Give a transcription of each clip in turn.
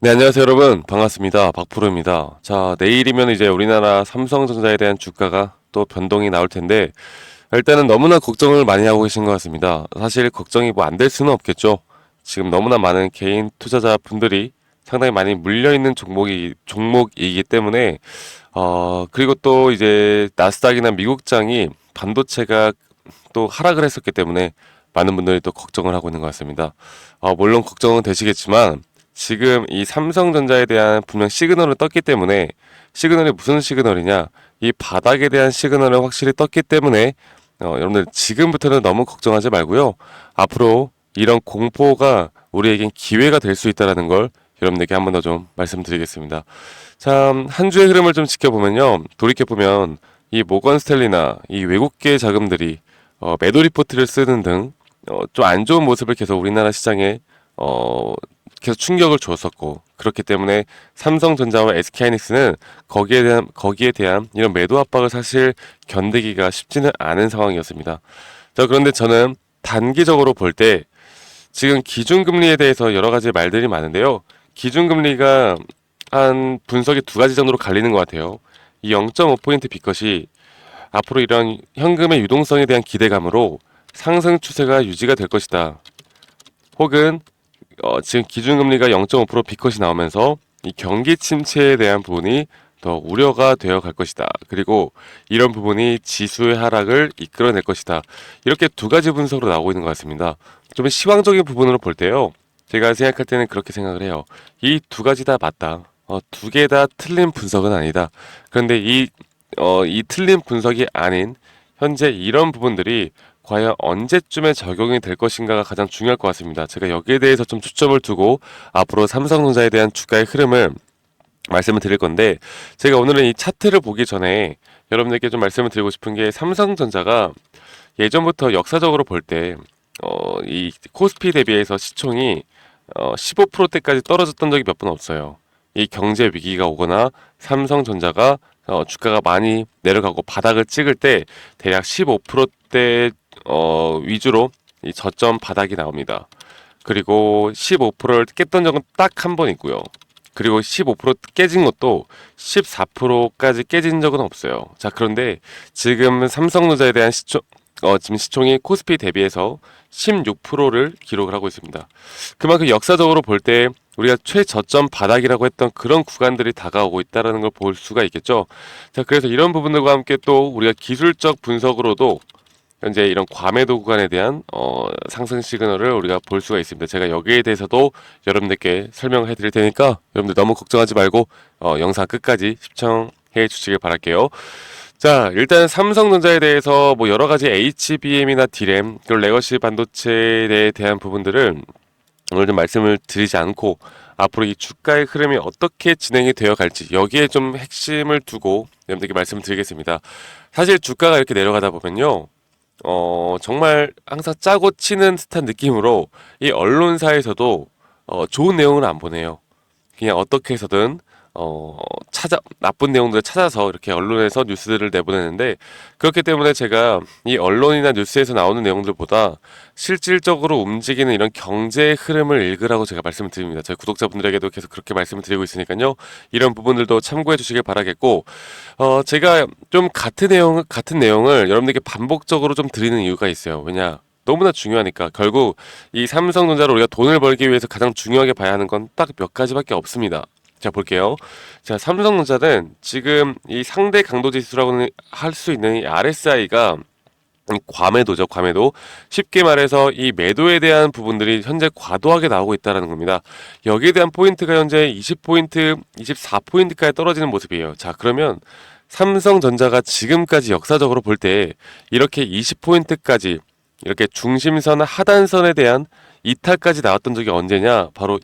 네, 안녕하세요, 여러분. 반갑습니다. 박프로입니다. 자, 내일이면 이제 우리나라 삼성전자에 대한 주가가 또 변동이 나올 텐데, 일단은 너무나 걱정을 많이 하고 계신 것 같습니다. 사실 걱정이 뭐 안 될 수는 없겠죠. 지금 너무나 많은 개인 투자자 분들이 상당히 많이 물려있는 종목이기 때문에, 그리고 또 이제 나스닥이나 미국장이 반도체가 또 하락을 했었기 때문에 많은 분들이 또 걱정을 하고 있는 것 같습니다. 물론 걱정은 되시겠지만, 지금 이 삼성전자에 대한 분명 시그널을 떴기 때문에 시그널이 무슨 시그널이냐? 이 바닥에 대한 시그널을 확실히 떴기 때문에 여러분들 지금부터는 너무 걱정하지 말고요. 앞으로 이런 공포가 우리에겐 기회가 될 수 있다는 걸 여러분들께 한 번 더 좀 말씀드리겠습니다. 참, 한 주의 흐름을 좀 지켜보면요. 돌이켜보면 이 모건 스탠리나 이 외국계 자금들이 매도 리포트를 쓰는 등 좀 안 좋은 모습을 계속 우리나라 시장에 어, 계속 충격을 주었었고 그렇기 때문에 삼성전자와 SK하이닉스는 거기에 대한 이런 매도 압박을 사실 견디기가 쉽지는 않은 상황이었습니다. 자, 그런데 저는 단기적으로 볼 때 지금 기준금리에 대해서 여러 가지 말들이 많은데요. 기준금리가 한 분석이 두 가지 정도로 갈리는 것 같아요. 이 0.5포인트 비컷이 앞으로 이런 현금의 유동성에 대한 기대감으로 상승 추세가 유지가 될 것이다. 혹은 지금 기준금리가 0.5% 비컷이 나오면서 이 경기 침체에 대한 부분이 더 우려가 되어 갈 것이다. 그리고 이런 부분이 지수의 하락을 이끌어낼 것이다. 이렇게 두 가지 분석으로 나오고 있는 것 같습니다. 좀 시황적인 부분으로 볼 때요. 제가 생각할 때는 그렇게 생각을 해요. 이 두 가지 다 맞다. 두 개 다 틀린 분석은 아니다. 그런데 이 틀린 분석이 아닌 현재 이런 부분들이 과연 언제쯤에 적용이 될 것인가가 가장 중요할 것 같습니다. 제가 여기에 대해서 좀 초점을 두고 앞으로 삼성전자에 대한 주가의 흐름을 말씀을 드릴 건데, 제가 오늘은 이 차트를 보기 전에 여러분들께 좀 말씀을 드리고 싶은 게, 삼성전자가 예전부터 역사적으로 볼 때 이 코스피 대비해서 시총이 15%대까지 떨어졌던 적이 몇 번 없어요. 이 경제 위기가 오거나 삼성전자가 주가가 많이 내려가고 바닥을 찍을 때 대략 15%대 위주로 이 저점 바닥이 나옵니다. 그리고 15%를 깼던 적은 딱 한 번 있고요. 그리고 15% 깨진 것도 14%까지 깨진 적은 없어요. 자, 그런데 지금 삼성전자에 대한 지금 시총이 코스피 대비해서 16%를 기록을 하고 있습니다. 그만큼 역사적으로 볼 때 우리가 최저점 바닥이라고 했던 그런 구간들이 다가오고 있다는 걸 볼 수가 있겠죠. 자, 그래서 이런 부분들과 함께 또 우리가 기술적 분석으로도 현재 이런 과매도 구간에 대한 상승 시그널을 우리가 볼 수가 있습니다. 제가 여기에 대해서도 여러분들께 설명해 드릴 테니까 여러분들 너무 걱정하지 말고 영상 끝까지 시청해 주시길 바랄게요. 자, 일단 삼성전자에 대해서 뭐 여러 가지 HBM이나 D램, 그리고 레거시 반도체에 대한 부분들을 오늘 좀 말씀을 드리지 않고 앞으로 이 주가의 흐름이 어떻게 진행이 되어 갈지 여기에 좀 핵심을 두고 여러분들께 말씀을 드리겠습니다. 사실 주가가 이렇게 내려가다 보면요. 정말 항상 짜고 치는 듯한 느낌으로 이 언론사에서도 좋은 내용을 안 보내요. 그냥 어떻게 해서든 나쁜 내용들을 찾아서 이렇게 언론에서 뉴스들을 내보내는데, 그렇기 때문에 제가 이 언론이나 뉴스에서 나오는 내용들보다 실질적으로 움직이는 이런 경제의 흐름을 읽으라고 제가 말씀을 드립니다. 저희 구독자분들에게도 계속 그렇게 말씀을 드리고 있으니까요. 이런 부분들도 참고해 주시길 바라겠고, 제가 좀 같은 내용을 여러분들께 반복적으로 좀 드리는 이유가 있어요. 왜냐? 너무나 중요하니까. 결국 이 삼성전자로 우리가 돈을 벌기 위해서 가장 중요하게 봐야 하는 건 딱 몇 가지밖에 없습니다. 자, 볼게요. 자, 삼성전자는 지금 이 상대 강도 지수라고 할 수 있는 이 RSI가 과매도죠, 과매도. 쉽게 말해서 이 매도에 대한 부분들이 현재 과도하게 나오고 있다는 겁니다. 여기에 대한 포인트가 현재 20포인트, 24포인트까지 떨어지는 모습이에요. 자, 그러면 삼성전자가 지금까지 역사적으로 볼 때 이렇게 20포인트까지 이렇게 중심선 하단선에 대한 이탈까지 나왔던 적이 언제냐? 바로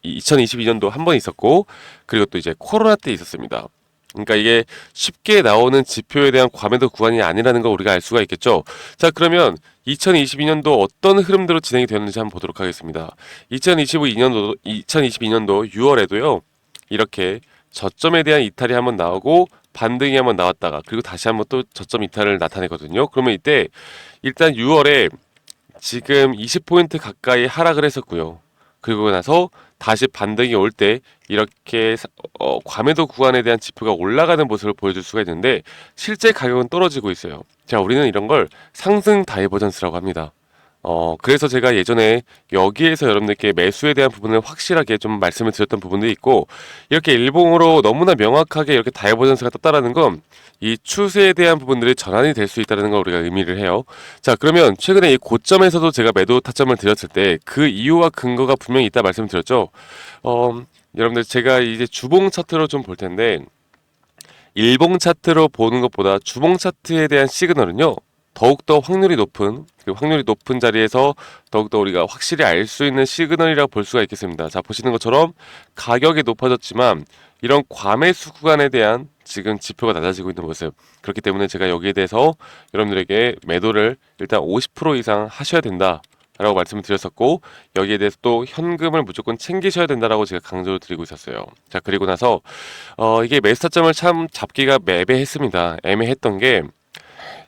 2022년도 한 번 있었고, 그리고 또 이제 코로나 때 있었습니다. 그러니까 이게 쉽게 나오는 지표에 대한 과매도 구간이 아니라는 걸 우리가 알 수가 있겠죠. 자, 그러면 2022년도 어떤 흐름대로 진행이 되는지 한번 보도록 하겠습니다. 2022년도 6월에도요. 이렇게 저점에 대한 이탈이 한번 나오고 반등이 한번 나왔다가 그리고 다시 한번 또 저점 이탈을 나타내거든요. 그러면 이때 일단 6월에 지금 20포인트 가까이 하락을 했었고요. 그리고 나서 다시 반등이 올 때 이렇게 과매도 구간에 대한 지표가 올라가는 모습을 보여줄 수가 있는데 실제 가격은 떨어지고 있어요. 자, 우리는 이런 걸 상승 다이버전스라고 합니다. 그래서 제가 예전에 여기에서 여러분들께 매수에 대한 부분을 확실하게 좀 말씀을 드렸던 부분도 있고, 이렇게 일봉으로 너무나 명확하게 이렇게 다이버전스가 떴다라는 건 이 추세에 대한 부분들이 전환이 될 수 있다는 걸 우리가 의미를 해요. 자, 그러면 최근에 이 고점에서도 제가 매도 타점을 드렸을 때 그 이유와 근거가 분명히 있다 말씀드렸죠. 여러분들 제가 이제 주봉 차트로 좀 볼 텐데, 일봉 차트로 보는 것보다 주봉 차트에 대한 시그널은요, 더욱더 확률이 높은, 그 확률이 높은 자리에서 더욱더 우리가 확실히 알 수 있는 시그널이라고 볼 수가 있겠습니다. 자, 보시는 것처럼 가격이 높아졌지만 이런 과매수 구간에 대한 지금 지표가 낮아지고 있는 모습. 그렇기 때문에 제가 여기에 대해서 여러분들에게 매도를 일단 50% 이상 하셔야 된다 라고 말씀을 드렸었고, 여기에 대해서 또 현금을 무조건 챙기셔야 된다라고 제가 강조를 드리고 있었어요. 자, 그리고 나서 이게 매수 타점을 참 잡기가 애매했습니다. 애매했던 게,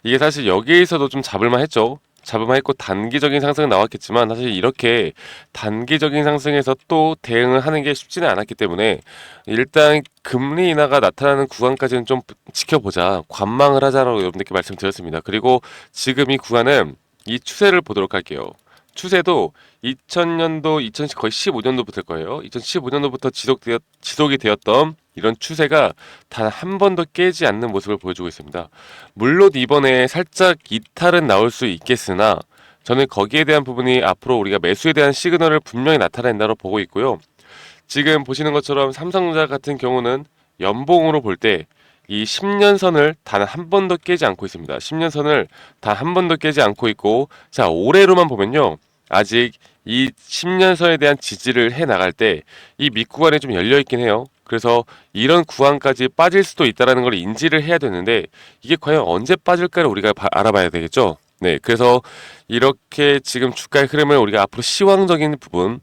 이게 사실 여기에서도 좀 잡을만 했죠. 잡을만 했고 단기적인 상승은 나왔겠지만, 사실 이렇게 단기적인 상승에서 또 대응을 하는 게 쉽지는 않았기 때문에 일단 금리 인하가 나타나는 구간까지는 좀 지켜보자, 관망을 하자라고 여러분들께 말씀드렸습니다. 그리고 지금 이 구간은 이 추세를 보도록 할게요. 추세도 2000년도, 거의 15년도부터일 거예요. 2015년도부터 지속이 되었던 이런 추세가 단 한 번도 깨지 않는 모습을 보여주고 있습니다. 물론 이번에 살짝 이탈은 나올 수 있겠으나 저는 거기에 대한 부분이 앞으로 우리가 매수에 대한 시그널을 분명히 나타낸다고 보고 있고요. 지금 보시는 것처럼 삼성전자 같은 경우는 연봉으로 볼 때 이 10년 선을 단 한 번도 깨지 않고 있습니다. 10년 선을 단 한 번도 깨지 않고 있고, 자, 올해로만 보면요, 아직 이 10년 선에 대한 지지를 해 나갈 때 이 밑구간에 좀 열려 있긴 해요. 그래서 이런 구간까지 빠질 수도 있다는 걸 인지를 해야 되는데, 이게 과연 언제 빠질까를 우리가 알아봐야 되겠죠. 네, 그래서 이렇게 지금 주가의 흐름을 우리가 앞으로 시황적인 부분,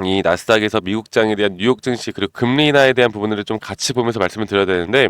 이 나스닥에서 미국장에 대한 뉴욕 증시 그리고 금리 인하에 대한 부분들을 좀 같이 보면서 말씀을 드려야 되는데,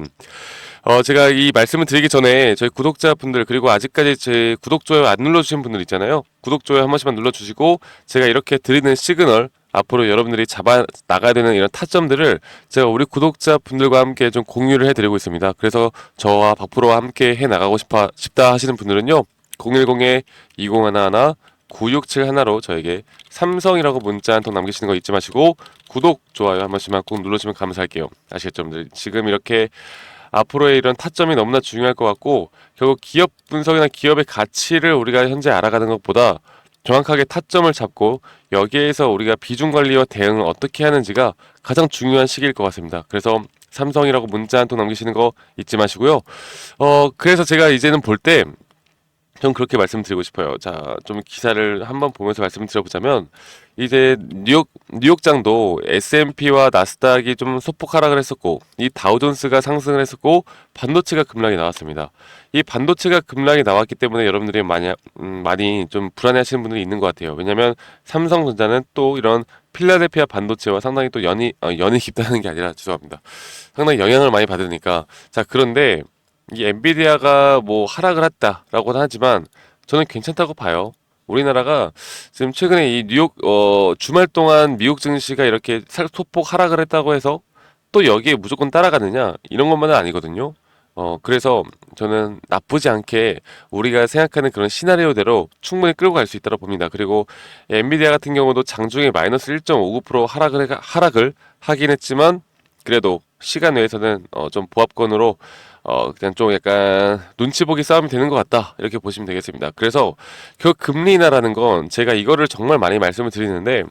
제가 이 말씀을 드리기 전에 저희 구독자분들, 그리고 아직까지 제 구독, 좋아요 안 눌러주신 분들 있잖아요. 구독, 좋아요 한 번씩만 눌러주시고, 제가 이렇게 드리는 시그널, 앞으로 여러분들이 잡아 나가야 되는 이런 타점들을 제가 우리 구독자분들과 함께 좀 공유를 해드리고 있습니다. 그래서 저와 박프로와 함께 해 나가고 싶다 하시는 분들은요, 010-2011 9671로 저에게 삼성이라고 문자 한 통 남기시는 거 잊지 마시고, 구독, 좋아요 한 번씩만 꼭 눌러주시면 감사할게요. 아시겠죠, 여러분들? 지금 이렇게 앞으로의 이런 타점이 너무나 중요할 것 같고, 결국 기업 분석이나 기업의 가치를 우리가 현재 알아가는 것보다 정확하게 타점을 잡고 여기에서 우리가 비중 관리와 대응을 어떻게 하는지가 가장 중요한 시기일 것 같습니다. 그래서 삼성이라고 문자 한 통 남기시는 거 잊지 마시고요. 그래서 제가 이제는 볼 때 전 그렇게 말씀드리고 싶어요. 자, 좀 기사를 한번 보면서 말씀드려보자면, 이제 뉴욕장도 S&P와 나스닥이 좀 소폭 하락을 했었고, 이 다우존스가 상승을 했었고, 반도체가 급락이 나왔습니다. 이 반도체가 급락이 나왔기 때문에 여러분들이 많이 좀 불안해하시는 분들이 있는 것 같아요. 왜냐하면 삼성전자는 또 이런 필라델피아 반도체와 상당히 또 연이 깊다는 게 아니라, 죄송합니다, 상당히 영향을 많이 받으니까. 자, 그런데 이 엔비디아가 뭐 하락을 했다라고는 하지만 저는 괜찮다고 봐요. 우리나라가 지금 최근에 이 뉴욕 주말 동안 미국 증시가 이렇게 소폭 하락을 했다고 해서 또 여기에 무조건 따라가느냐, 이런 것만은 아니거든요. 그래서 저는 나쁘지 않게 우리가 생각하는 그런 시나리오대로 충분히 끌고 갈 수 있다고 봅니다. 그리고 엔비디아 같은 경우도 장중에 마이너스 1.59% 하락을 하긴 했지만, 그래도 시간 내에서는 좀 보합권으로 그냥 좀 약간 눈치 보기 싸움이 되는 것 같다, 이렇게 보시면 되겠습니다. 그래서 결국 금리 인하라는 건, 제가 이거를 정말 많이 말씀을 드리는데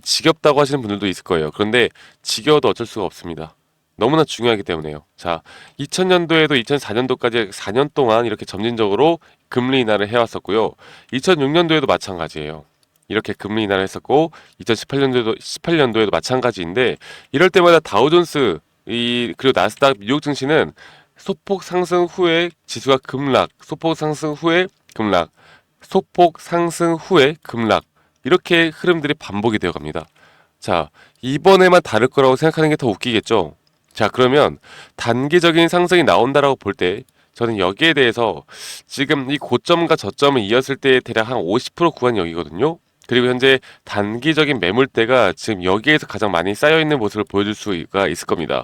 지겹다고 하시는 분들도 있을 거예요. 그런데 지겨워도 어쩔 수가 없습니다. 너무나 중요하기 때문에요. 자, 2000년도에도 2004년도까지 4년 동안 이렇게 점진적으로 금리 인하를 해왔었고요. 2006년도에도 마찬가지예요. 이렇게 금리 인하를 했었고, 18년도에도 마찬가지인데, 이럴 때마다 다우존스 그리고 나스닥 미국 증시는 소폭 상승 후에 지수가 급락, 소폭 상승 후에 급락, 소폭 상승 후에 급락, 이렇게 흐름들이 반복이 되어 갑니다. 자, 이번에만 다를 거라고 생각하는 게 더 웃기겠죠. 자, 그러면 단기적인 상승이 나온다라고 볼 때 저는 여기에 대해서 지금 이 고점과 저점을 이었을 때 대략 한 50% 구간이 여기거든요. 그리고 현재 단기적인 매물대가 지금 여기에서 가장 많이 쌓여 있는 모습을 보여줄 수가 있을 겁니다.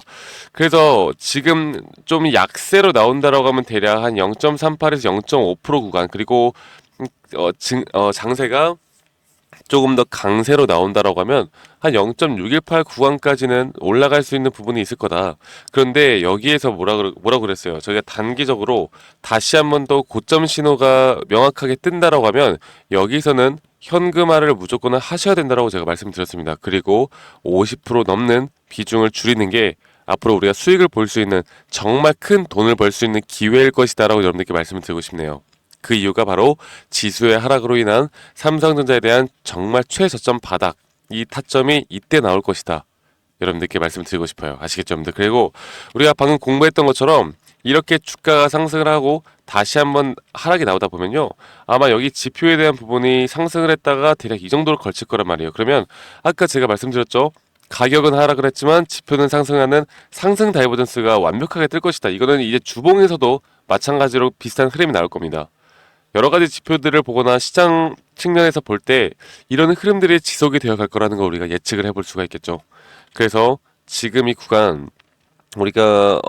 그래서 지금 좀 약세로 나온다라고 하면 대략 한 0.38에서 0.5% 구간, 그리고 장세가 조금 더 강세로 나온다라고 하면 한 0.618 구간까지는 올라갈 수 있는 부분이 있을 거다. 그런데 여기에서 뭐라 그랬어요? 저희가 단기적으로 다시 한 번 더 고점 신호가 명확하게 뜬다라고 하면 여기서는 현금화를 무조건 하셔야 된다라고 제가 말씀드렸습니다. 그리고 50% 넘는 비중을 줄이는 게 앞으로 우리가 수익을 볼 수 있는, 정말 큰 돈을 벌 수 있는 기회일 것이다라고 여러분들께 말씀을 드리고 싶네요. 그 이유가 바로 지수의 하락으로 인한 삼성전자에 대한 정말 최저점 바닥, 이 타점이 이때 나올 것이다. 여러분들께 말씀드리고 싶어요. 아시겠죠, 여러분들? 그리고 우리가 방금 공부했던 것처럼 이렇게 주가가 상승을 하고 다시 한번 하락이 나오다 보면요, 아마 여기 지표에 대한 부분이 상승을 했다가 대략 이 정도로 걸칠 거란 말이에요. 그러면 아까 제가 말씀드렸죠, 가격은 하락을 했지만 지표는 상승하는 상승 다이버전스가 완벽하게 뜰 것이다. 이거는 이제 주봉에서도 마찬가지로 비슷한 흐름이 나올 겁니다. 여러 가지 지표들을 보거나 시장 측면에서 볼 때 이런 흐름들이 지속이 되어 갈 거라는 걸 우리가 예측을 해볼 수가 있겠죠. 그래서 지금 이 구간 우리가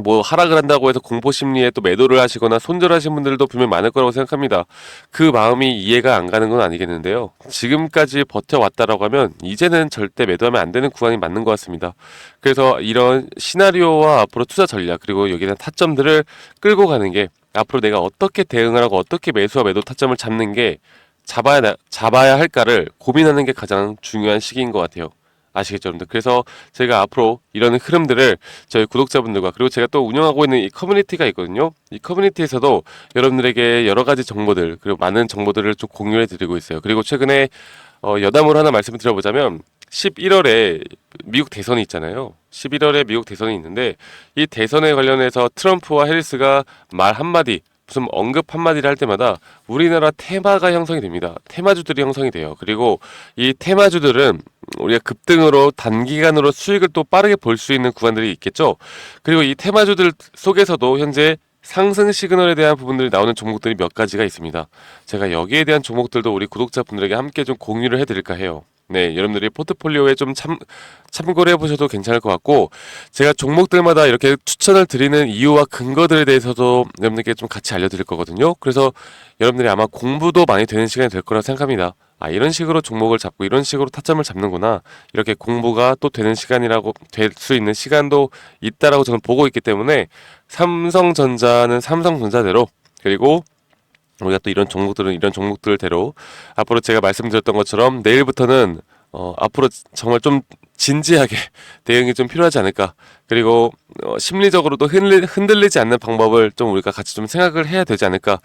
뭐 하락을 한다고 해서 공포 심리에 또 매도를 하시거나 손절하신 분들도 분명 많을 거라고 생각합니다. 그 마음이 이해가 안 가는 건 아니겠는데요. 지금까지 버텨왔다라고 하면 이제는 절대 매도하면 안 되는 구간이 맞는 것 같습니다. 그래서 이런 시나리오와 앞으로 투자 전략, 그리고 여기에 대한 타점들을 끌고 가는 게, 앞으로 내가 어떻게 대응을 하고 어떻게 매수와 매도 타점을 잡는 게 잡아야 할까를 고민하는 게 가장 중요한 시기인 것 같아요. 아시겠죠, 여러분들? 그래서 제가 앞으로 이런 흐름들을 저희 구독자분들과, 그리고 제가 또 운영하고 있는 이 커뮤니티가 있거든요. 이 커뮤니티에서도 여러분들에게 여러 가지 정보들, 그리고 많은 정보들을 좀 공유해 드리고 있어요. 그리고 최근에 여담으로 하나 말씀을 드려보자면 11월에 미국 대선이 있잖아요. 11월에 미국 대선이 있는데 이 대선에 관련해서 트럼프와 해리스가 말 한마디, 무슨 언급 한마디를 할 때마다 우리나라 테마가 형성이 됩니다. 테마주들이 형성이 돼요. 그리고 이 테마주들은 우리가 급등으로 단기간으로 수익을 또 빠르게 볼 수 있는 구간들이 있겠죠. 그리고 이 테마주들 속에서도 현재 상승 시그널에 대한 부분들이 나오는 종목들이 몇 가지가 있습니다. 제가 여기에 대한 종목들도 우리 구독자분들에게 함께 좀 공유를 해드릴까 해요. 네, 여러분들이 포트폴리오에 좀 참고를 해보셔도 괜찮을 것 같고, 제가 종목들마다 이렇게 추천을 드리는 이유와 근거들에 대해서도 여러분들께 좀 같이 알려드릴 거거든요. 그래서 여러분들이 아마 공부도 많이 되는 시간이 될 거라 생각합니다. 아, 이런 식으로 종목을 잡고 이런 식으로 타점을 잡는구나, 이렇게 공부가 또 되는 시간이라고, 될 수 있는 시간도 있다라고 저는 보고 있기 때문에 삼성전자는 삼성전자대로, 그리고 우리가 또 이런 종목들은 이런 종목들대로 앞으로 제가 말씀드렸던 것처럼 내일부터는 앞으로 정말 좀 진지하게 대응이 좀 필요하지 않을까. 그리고 심리적으로도 흔들리지 않는 방법을 좀 우리가 같이 좀 생각을 해야 되지 않을까.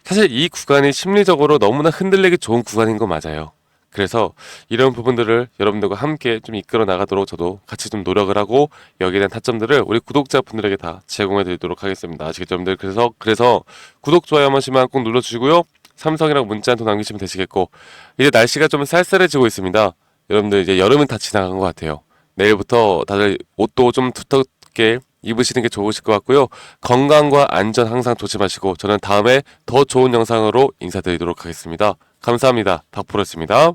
사실 이 구간이 심리적으로 너무나 흔들리기 좋은 구간인 거 맞아요. 그래서 이런 부분들을 여러분들과 함께 좀 이끌어 나가도록 저도 같이 좀 노력을 하고 여기에 대한 타점들을 우리 구독자분들에게 다 제공해 드리도록 하겠습니다. 아시겠죠, 여러분들? 그래서 구독, 좋아요 한 번씩만 꼭 눌러주시고요. 삼성이라고 문자 한 통 남기시면 되시겠고, 이제 날씨가 좀 쌀쌀해지고 있습니다. 여러분들 이제 여름은 다 지나간 것 같아요. 내일부터 다들 옷도 좀 두텁게 입으시는 게 좋으실 것 같고요. 건강과 안전 항상 조심하시고 저는 다음에 더 좋은 영상으로 인사드리도록 하겠습니다. 감사합니다. 박프로였습니다.